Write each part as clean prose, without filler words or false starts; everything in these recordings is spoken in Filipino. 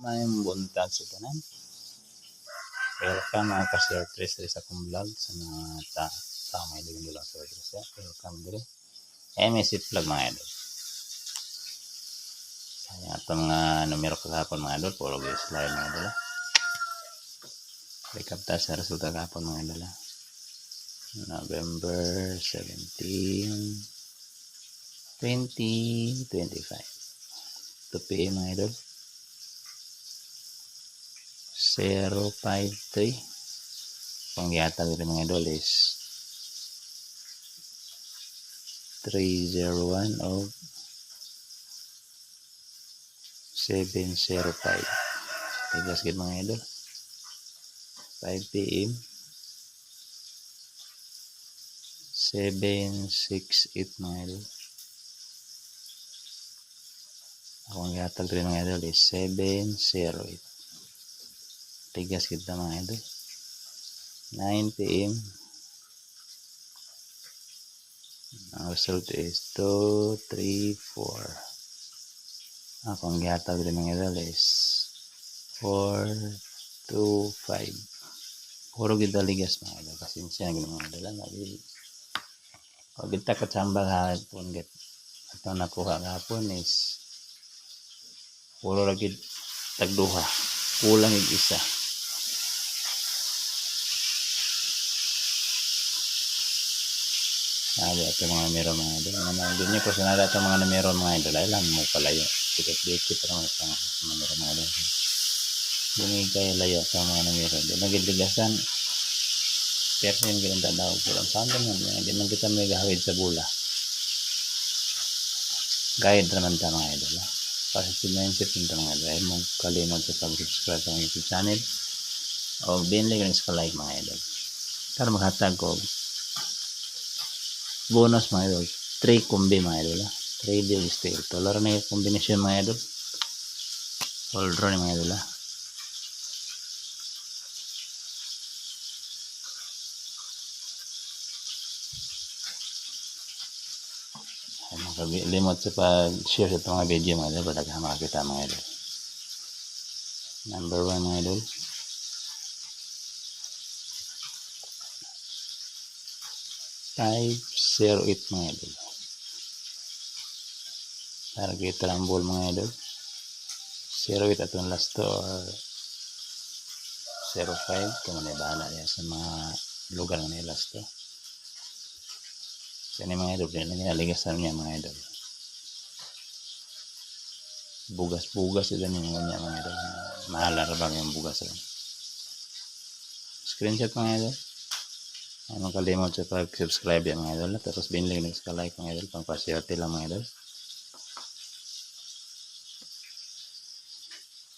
Mayong buntag sa tanan. Welcome mga ka-share tres sa akong vlog sa mga tao may ligong lang sa tres. Welcome dire. MSC vlog mga idol. Sayang ito mga numero kahapon mga idol. Puro guys slide mga idol. Recap tayo sa resulta kahapon mga idol. November 17, 2025. 2 PM mga idol. 053. Kung yata dito mga idol is 301 of 705. Tigas gid mga idol. 5 PM 768 mga idol. Akong yatag dito mga idol is 708. Tigas kita mga idol. 9 PM. Ang result is 2, 3, 4. Akong yatag dito mga idol is 4, 2, 5. Puro kita ligas mga idol. Pasensya na mga idol. Pag kita katsambag hapon git. Ito nakuha hapon is puro lagi tagduha. Kulang isa. Nada ito mga numero mga idol. Hindi niyo po sanada ito mga numero mga idol. Ay lang mo pala yun. Dikit-dikit naman ito mga numero mga idol. Bumigay layo ito mga numero. Hindi nagiligasan. Pero yung ginanda daw pulang sanda nga. Hindi man kita may gahawid sa bula. Guide naman ito mga idol. Positive mindset ito mga idol. Ay mong kalimod sa pag-subscribe sa YouTube channel. O binili ko sa like mga idol. Para maghatag ko bonus mga idol. 3 kumbi mga idol. 3 deal steel. Tolaro na yung kombinasyon mga idol. All draw ni mga idol. Limot sa pag-share sa itong mga video mga idol. Padaghang makakita mga idol. Number 1 mga idol. 508 mga idol. Target rumble mga idol. 08 atong last to or 05. Kung may bahala yan sa mga lugar na last to. Yan mga idol. Yan ang naligasan niya mga idol. Bugas-bugas ito niya mga idol. Mahalar bang yung bugas ito. Screenshot mga idol. Anong kalimot sa pag-subscribe yan mga idol. Tapos binili ka like mga idol. Pang pasyerte lang mga idol.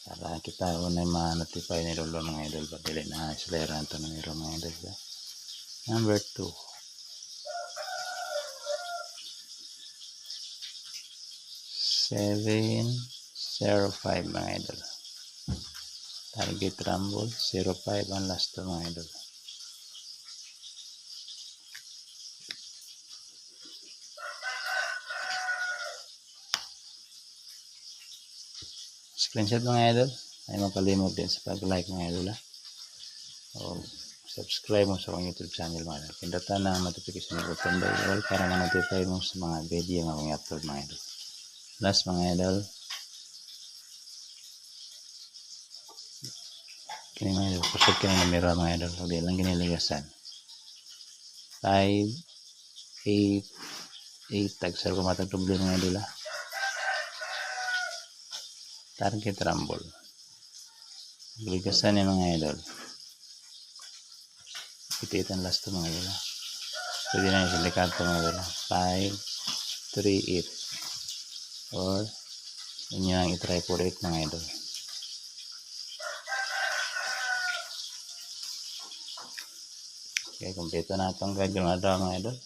Para kita unay ma-notify ni Lolo mga idol. Padili na islera ito na niro mga idol. Number 2. 705 mga idol. Target rumble 05 ang last to mga idol. Screenshot mga idol. Ay makalimot din sa pag-like mga idol. O subscribe mo sa akong YouTube channel mga idol. Pindutan na ang notification button bell para ma-notify mo sa mga video na mga upload mga idol. Last mga idol. Kini mga idol. Kusot ka na numero mga idol. Huwag lang giniligasan. 5, 8, 8. Tagsar ko matagtublin mga idol. Target rumble. Ligasan ni mga idol. Ititan last to mga idol. Pwede na yung silikat to mga idol. 5, 3, 8. Or inyo ang itry for 8 mga idol. Okay, kumpleto na itong guide mga idol.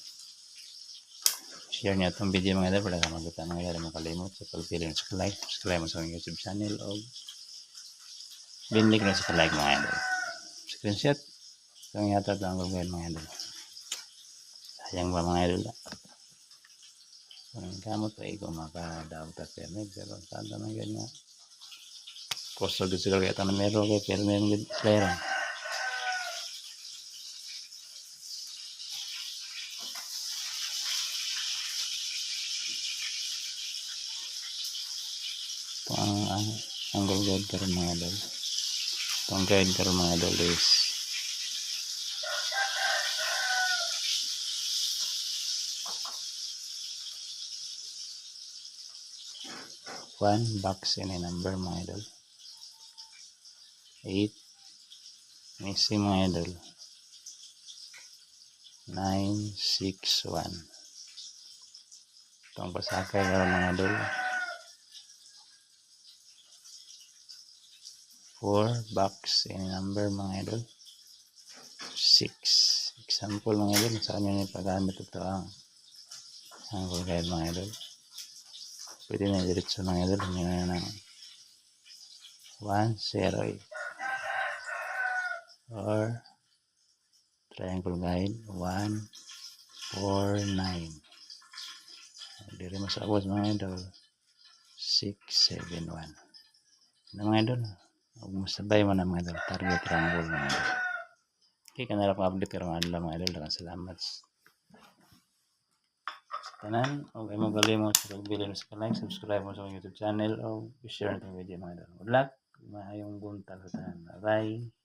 Share niyo itong video mga idol para sa magkita mga idol makalimot sa pagpili sa like, subscribe mo sa YouTube channel o binlik na sa like mga idol. Screenshot itong yata ito ang gagawin mga idol. Sayang ba mga idol? Kung kamot pa ikaw makadaw ta permit pero saan naman ganyan Koso gud siguro kaya tanong meron kay pero meron gud player. Ito ang goal guide karon mga idol. Ito ang guide karon mga idol is one box any number mga idol. 8 missing mga idol. 961. Ito ang pasakay karon mga idol. 4 box any number mga idol. 6 example mga idol sa kanya ni paggamit ito ang goal guide mga idol. Pwede na diretso mga idol na ng 108 or triangle guide 149. Diri masabot mga idol 671. Na mga idol, ug masabay man ang mga idol target triangle mga idol. Okay, kanala pang update karong adlaw mga idol. Daghang salamat tanan og ay magalimot sa pagbilin sa like, subscribe mo sa akong YouTube channel o share na itong video mga idol. Good luck, maayong buntag sa tanan. Bye.